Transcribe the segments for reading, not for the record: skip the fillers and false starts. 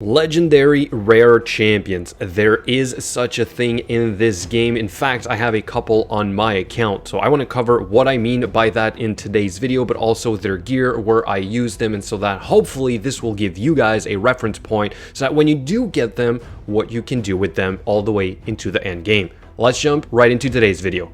Legendary rare champions. There is such a thing in this game. In fact, I have a couple on my account. So I want to cover what I mean by that in today's video, but also their gear, where I use them, and so that hopefully this will give you guys a reference point so that when you do get them, what you can do with them all the way into the end game. Let's jump right into today's video.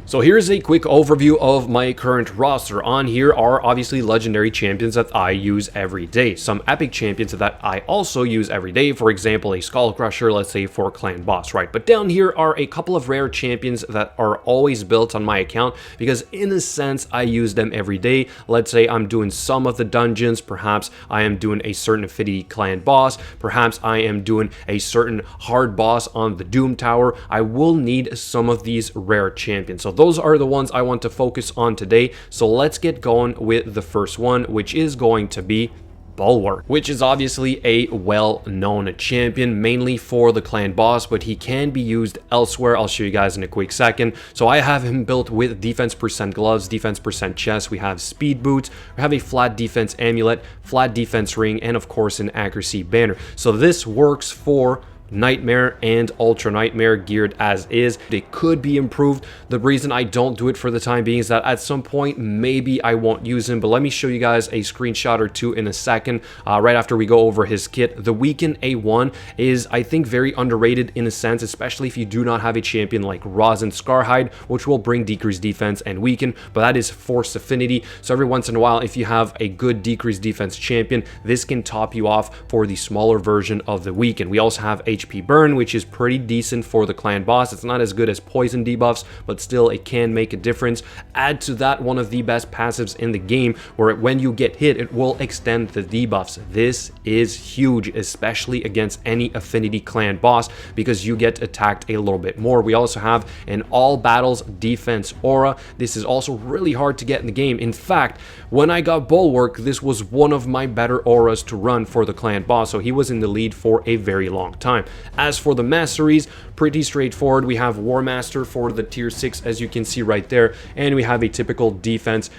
So here's a quick overview of my current roster. On here are obviously legendary champions that I use every day. Some epic champions that I also use every day. For example, a Skull Crusher, let's say for clan boss, right? But down here are a couple of rare champions that are always built on my account because in a sense, I use them every day. Let's say I'm doing some of the dungeons. Perhaps I am doing a certain affinity clan boss. Perhaps I am doing a certain hard boss on the Doom Tower. I will need some of these rare champions. So those are the ones I want to focus on today. So let's get going with the first one, which is going to be Bulwark, which is obviously a well-known champion, mainly for the clan boss, but he can be used elsewhere. I'll show you guys in a quick second. So I have him built with defense percent gloves, defense percent chest. We have speed boots, we have a flat defense amulet, flat defense ring, and of course an accuracy banner. So this works for Nightmare and Ultra Nightmare geared as is. It could be improved. The reason I don't do it for the time being is that at some point maybe I won't use him, but let me show you guys a screenshot or two in a second right after we go over his kit. The Weaken A1 is, I think, very underrated in a sense, especially if you do not have a champion like Rosin Scarhide, which will bring decreased defense and weaken, but that is force affinity. So every once in a while, if you have a good decreased defense champion, this can top you off for the smaller version of the Weaken. We also have HP burn, which is pretty decent for the clan boss. It's not as good as poison debuffs, but still it can make a difference. Add to that one of the best passives in the game, where when you get hit, it will extend the debuffs. This is huge, especially against any affinity clan boss, because you get attacked a little bit more. We also have an all battles defense aura. This is also really hard to get in the game. In fact, when I got Bulwark, this was one of my better auras to run for the clan boss, so he was in the lead for a very long time. As for the Masteries, pretty straightforward. We have War Master for the tier 6, as you can see right there, and we have a typical defense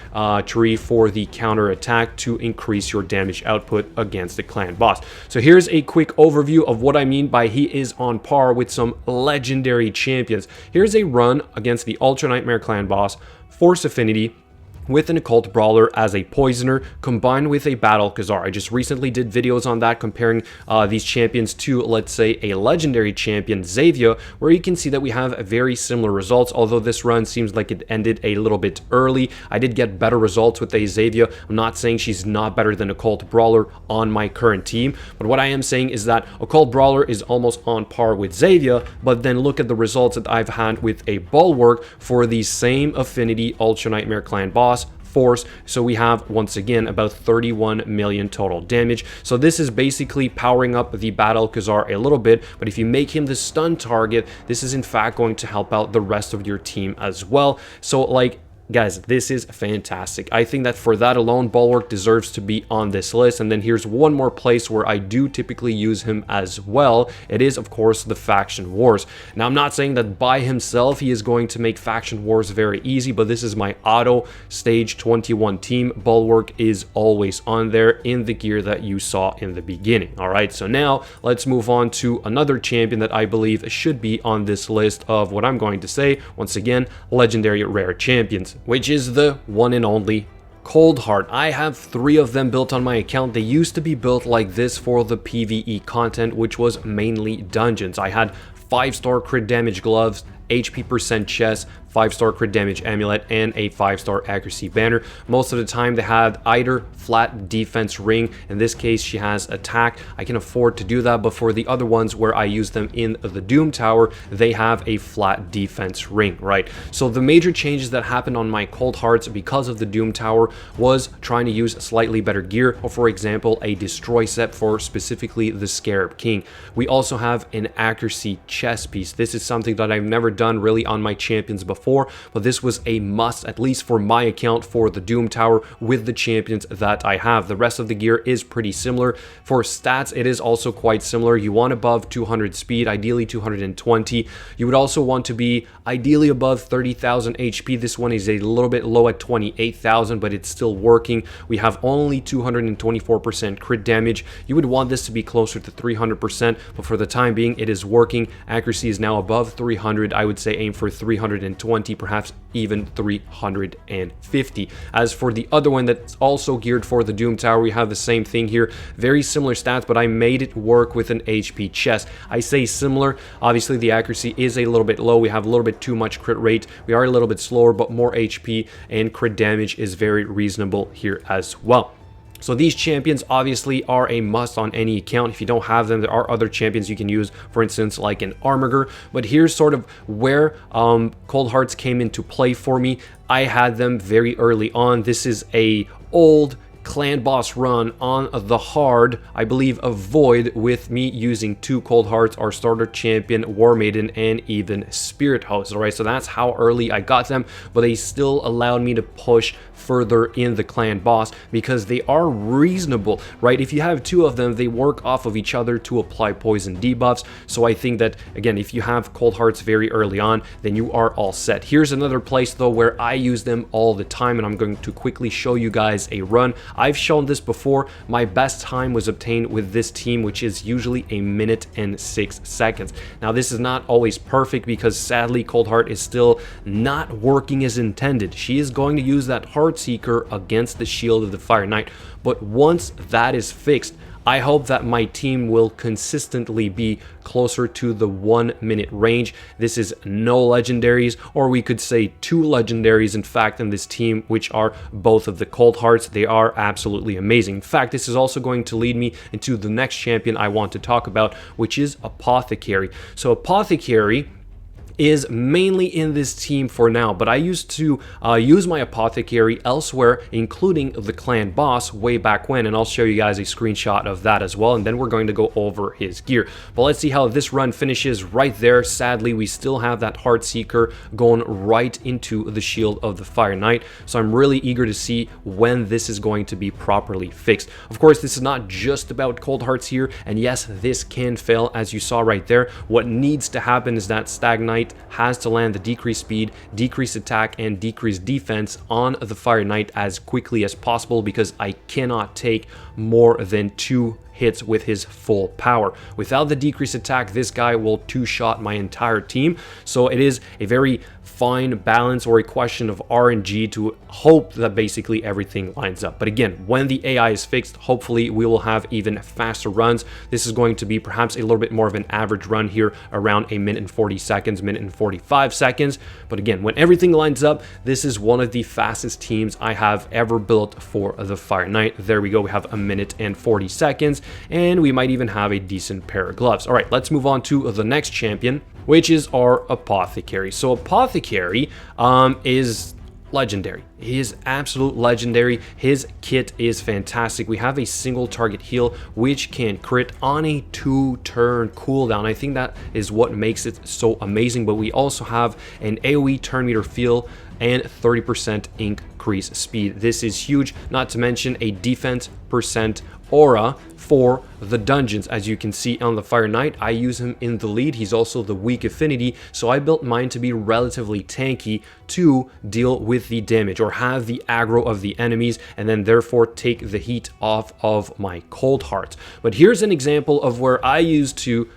tree for the counter attack to increase your damage output against the clan boss. So here's a quick overview of what I mean by he is on par with some legendary champions. Here's a run against the Ultra Nightmare clan boss, Force Affinity, with an Occult Brawler as a Poisoner, combined with a Battle Khazar. I just recently did videos on that, comparing these champions to, let's say, a legendary champion, Xavier, where you can see that we have very similar results, although this run seems like it ended a little bit early. I did get better results with a Xavier. I'm not saying she's not better than Occult Brawler on my current team, but what I am saying is that Occult Brawler is almost on par with Xavier, but then look at the results that I've had with a Bulwark for the same affinity Ultra Nightmare clan boss, force. So we have once again about 31 million total damage. So this is basically powering up the Battle Khazar a little bit, but if you make him the stun target, this is in fact going to help out the rest of your team as well. So like, guys, this is fantastic. I think that for that alone, Bulwark deserves to be on this list. And then here's one more place where I do typically use him as well. It is, of course, the Faction Wars. Now, I'm not saying that by himself he is going to make Faction Wars very easy, but this is my auto stage 21 team. Bulwark is always on there in the gear that you saw in the beginning. All right, so now let's move on to another champion that I believe should be on this list of what I'm going to say. Once again, legendary rare champions, which is the one and only Coldheart. I have 3 of them built on my account. They used to be built like this for the PvE content, which was mainly dungeons. I had 5-star crit damage gloves, HP percent chest, 5-star crit damage amulet, and a 5-star accuracy banner. Most of the time they had either flat defense ring. In this case she has attack. I can afford to do that, but for the other ones where I use them in the Doom Tower, they have a flat defense ring, right? So the major changes that happened on my Coldhearts because of the Doom Tower was trying to use slightly better gear, or for example a destroy set for specifically the Scarab King. We also have an accuracy chest piece. This is something that I've never done really on my champions before. before, but this was a must, at least for my account, for the Doom Tower with the champions that I have. The rest of the gear is pretty similar. For stats, it is also quite similar. You want above 200 speed, ideally 220. You would also want to be ideally above 30,000 HP. This one is a little bit low at 28,000, but it's still working. We have only 224% crit damage. You would want this to be closer to 300%, but for the time being, it is working. Accuracy is now above 300. I would say aim for 320, perhaps even 350. As for the other one that's also geared for the Doom Tower, we have the same thing here. Very similar stats, but I made it work with an HP chest. I say similar. Obviously, the accuracy is a little bit low. We have a little bit too much crit rate. We are a little bit slower, but more HP and crit damage is very reasonable here as well. So these champions obviously are a must on any account. If you don't have them, there are other champions you can use, for instance, like an Armiger. But here's sort of where Coldhearts came into play for me. I had them very early on. This is a old clan boss run on the hard, I believe, a void, with me using 2 Coldhearts, our starter champion, Warmiden, and even Spirit Host. Alright, so that's how early I got them, but they still allowed me to push further in the clan boss because they are reasonable, right? If you have 2 of them, they work off of each other to apply poison debuffs. So I think that, again, if you have Coldhearts very early on, then you are all set. Here's another place though where I use them all the time, and I'm going to quickly show you guys a run. I've shown this before. My best time was obtained with this team, which is usually 1 minute and 6 seconds. Now, this is not always perfect because sadly Coldheart is still not working as intended. She is going to use that Heartseeker against the Shield of the Fire Knight, but once that is fixed, I hope that my team will consistently be closer to the 1 minute range. This is no legendaries, or we could say 2 legendaries, in fact, in this team, which are both of the Coldhearts. They are absolutely amazing. In fact, this is also going to lead me into the next champion I want to talk about, which is Apothecary. So Apothecary is mainly in this team for now, but I used to use my Apothecary elsewhere, including the clan boss way back when, and I'll show you guys a screenshot of that as well, and then we're going to go over his gear. But let's see how this run finishes right there. Sadly, we still have that Heartseeker going right into the Shield of the Fire Knight, so I'm really eager to see when this is going to be properly fixed. Of course, this is not just about Coldhearts here, and yes, this can fail, as you saw right there. What needs to happen is that Stag Knight has to land the decreased speed, decreased attack, and decreased defense on the Fire Knight as quickly as possible, because I cannot take more than 2 hits with his full power. Without the decreased attack, this guy will 2-shot my entire team. So it is a very fine balance, or a question of RNG, to hope that basically everything lines up. But again, when the AI is fixed, hopefully we will have even faster runs. This is going to be perhaps a little bit more of an average run here, around 1 minute and 40 seconds, 1 minute and 45 seconds. But again, when everything lines up, this is one of the fastest teams I have ever built for the Fire Knight. There we go. We have 1 minute and 40 seconds, and we might even have a decent pair of gloves. All right, let's move on to the next champion, which is our Apothecary. So Apothecary is legendary. He is absolute legendary. His kit is fantastic. We have a single target heal, which can crit on a 2-turn cooldown. I think that is what makes it so amazing. But we also have an AoE turn meter feel and 30% increase speed. This is huge, not to mention a defense percent aura for the dungeons. As you can see on the Fire Knight, I use him in the lead. He's also the weak affinity, so I built mine to be relatively tanky to deal with the damage, or have the aggro of the enemies, and then therefore take the heat off of my Coldhearts. But here's an example of where I used to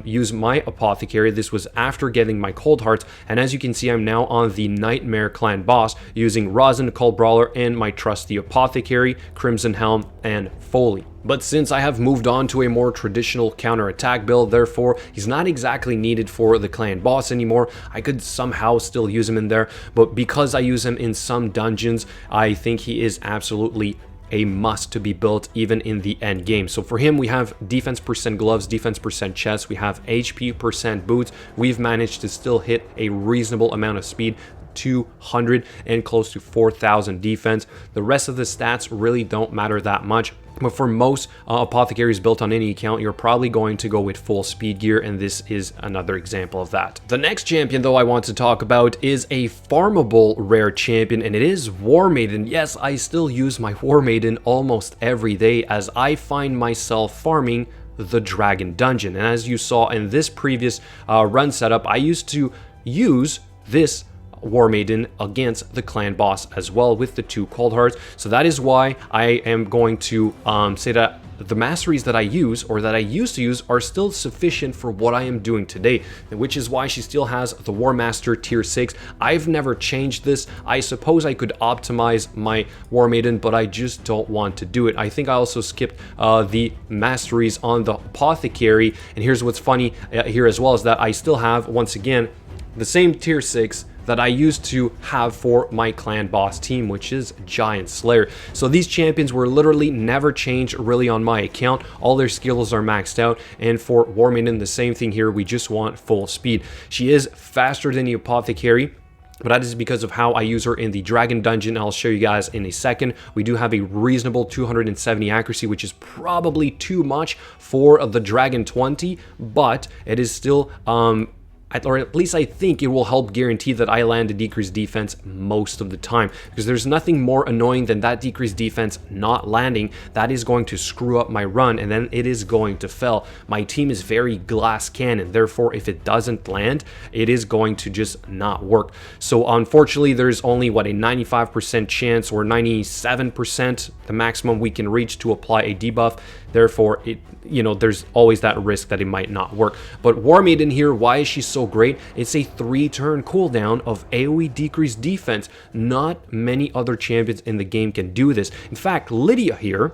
use my Apothecary. This was after getting my Coldhearts, and as you can see, I'm now on the Nightmare Clan boss using Rosin, Cold Brawler, and my trusty Apothecary, Crimson Helm, and Foley. But since I have moved on to a more traditional counter-attack build, therefore he's not exactly needed for the clan boss anymore. I could somehow still use him in there, but because I use him in some dungeons, I think he is absolutely a must to be built even in the end game. So for him, we have defense percent gloves, defense percent chest, we have HP percent boots. We've managed to still hit a reasonable amount of speed. 200 and close to 4,000 defense. The rest of the stats really don't matter that much. But for most apothecaries built on any account, you're probably going to go with full speed gear, and this is another example of that. The next champion, though, I want to talk about is a farmable rare champion, and it is Warmiden. Yes, I still use my Warmiden almost every day, as I find myself farming the Dragon Dungeon. And as you saw in this previous run setup, I used to use this Warmiden against the clan boss as well with the 2 Coldhearts. So that is why I am going to say that the masteries that I use, or that I used to use, are still sufficient for what I am doing today, which is why she still has the War Master tier 6. I've never changed this. I suppose I could optimize my Warmiden, but I just don't want to do it. I think I also skipped the masteries on the Apothecary, and here's what's funny here as well, is that I still have, once again, the same tier 6 that I used to have for my clan boss team, which is Giant Slayer. So these champions were literally never changed really on my account. All their skills are maxed out, and for Warmiden, the same thing here. We just want full speed. She is faster than the Apothecary, but that is because of how I use her in the Dragon Dungeon. I'll show you guys in a second. We do have a reasonable 270 accuracy, which is probably too much for the Dragon 20, but it is still or at least I think it will help guarantee that I land a decreased defense most of the time, because there's nothing more annoying than that decreased defense not landing. That is going to screw up my run, and then it is going to fail. My team is very glass cannon, therefore if it doesn't land, it is going to just not work. So unfortunately, there's only what, a 95% chance, or 97% the maximum we can reach to apply a debuff. Therefore, there's always that risk that it might not work. But Warmiden here, why is she so great? It's a 3-turn cooldown of AoE decreased defense. Not many other champions in the game can do this. In fact, Lydia here,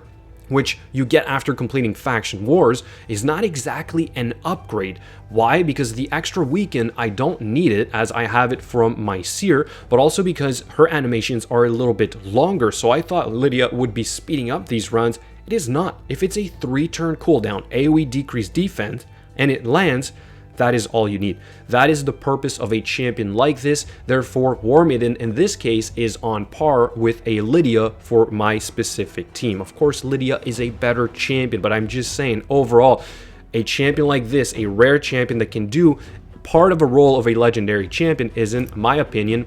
which you get after completing Faction Wars, is not exactly an upgrade. Why? Because the extra weaken, I don't need it, as I have it from my Seer, but also because her animations are a little bit longer. So I thought Lydia would be speeding up these runs. It is not. If it's a 3-turn cooldown, AoE decreased defense, and it lands, that is all you need. That is the purpose of a champion like this. Therefore, Warmiden in this case is on par with a Lydia for my specific team. Of course, Lydia is a better champion, but I'm just saying, overall, a champion like this, a rare champion that can do part of a role of a legendary champion, is, in my opinion,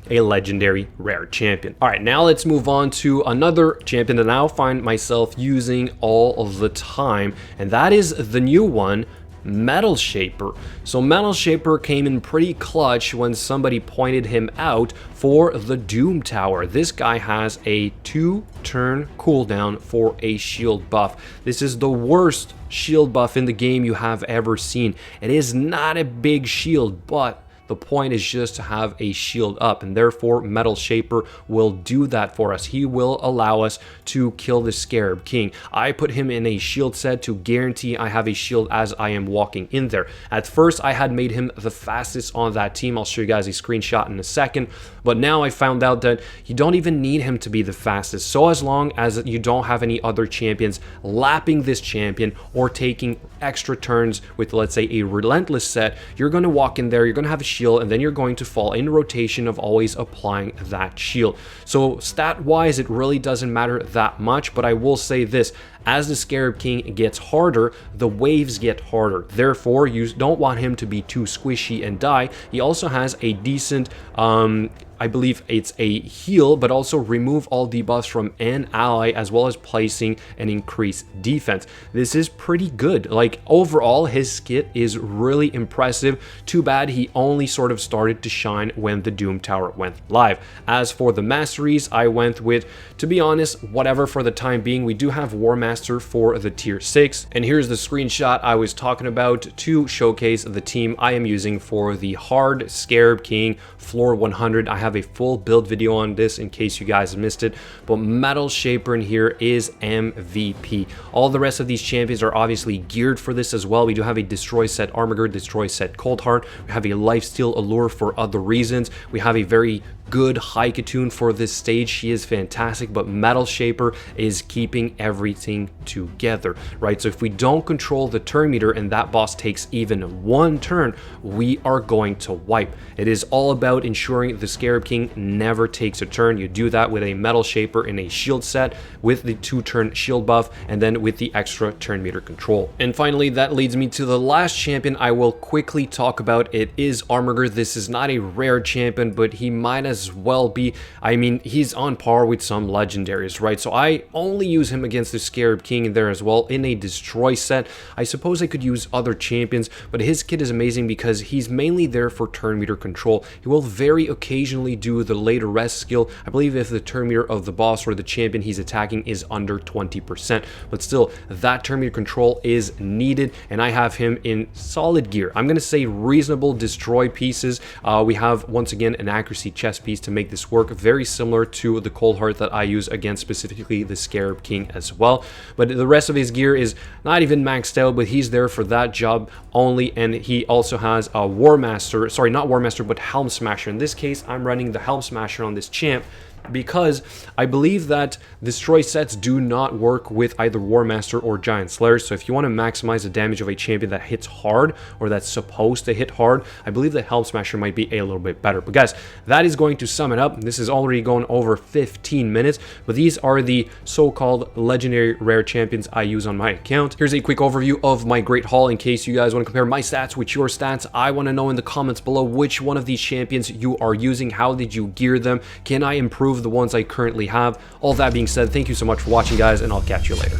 a legendary rare champion. All right, now let's move on to another champion that I now find myself using all of the time, and that is the new one, Metalshaper. So Metalshaper came in pretty clutch when somebody pointed him out for the Doom Tower. This guy has a 2-turn cooldown for a shield buff. This is the worst shield buff in the game you have ever seen. It is not a big shield, but the point is just to have a shield up, and therefore Metalshaper will do that for us. He will allow us to kill the Scarab King. I put him in a shield set to guarantee I have a shield as I am walking in there. At first, I had made him the fastest on that team. I'll show you guys a screenshot in a second, but now I found out that you don't even need him to be the fastest. So as long as you don't have any other champions lapping this champion or taking extra turns with, let's say, a relentless set, you're going to walk in there, you're going to have a shield, and then you're going to fall in rotation of always applying that shield. So stat wise, it really doesn't matter that much, but I will say this: as the Scarab King gets harder, the waves get harder. Therefore, you don't want him to be too squishy and die. He also has a decent I believe it's a heal, but also remove all debuffs from an ally, as well as placing an increased defense. This is pretty good. Like, overall, his skit is really impressive. Too bad he only sort of started to shine when the Doom Tower went live. As for the Masteries, I went with, to be honest, whatever for the time being. We do have War Master for the tier 6, and here's the screenshot I was talking about to showcase the team I am using for the hard Scarab King floor 100. I have a full build video on this in case you guys missed it, but Metalshaper in here is MVP. All the rest of these champions are obviously geared for this as well. We do have a destroy set Armigerd, destroy set Coldheart. We have a lifesteal allure for other reasons. We have a very good Haikatune for this stage. She is fantastic, but Metalshaper is keeping everything together, right? So if we don't control the turn meter and that boss takes even one turn, we are going to wipe. It is all about ensuring the Scarab King never takes a turn. You do that with a Metalshaper in a shield set with the 2-turn shield buff and then with the extra turn meter control. And finally, that leads me to the last champion I will quickly talk about. It is Armiger. This is not a rare champion, but he might as well be. I mean, he's on par with some legendaries, right? So I only use him against the Scarab King there as well in a destroy set. I suppose I could use other champions, but his kit is amazing because he's mainly there for turn meter control. He will very occasionally do the later rest skill, I believe, if the turn meter of the boss or the champion he's attacking is under 20%, but still that turn meter control is needed, and I have him in solid gear. I'm gonna say reasonable destroy pieces. We have once again an accuracy chest piece to make this work, very similar to the Coldheart that I use against specifically the Scarab King as well. But the rest of his gear is not even maxed out, but he's there for that job only. And he also has a War Master, sorry, not War Master, but Helm Smasher. In this case, I'm running the Helm Smasher on this champ because I believe that destroy sets do not work with either War Master or Giant Slayer. So if you want to maximize the damage of a champion that hits hard or that's supposed to hit hard, I believe the Helm Smasher might be a little bit better. But guys, that is going to sum it up. This is already going over 15 minutes, but these are the so-called legendary rare champions I use on my account. Here's a quick overview of my great haul in case you guys want to compare my stats with your stats. I want to know in the comments below which one of these champions you are using. How did you gear them? Can I improve the ones I currently have? All that being said, thank you so much for watching, guys, and I'll catch you later.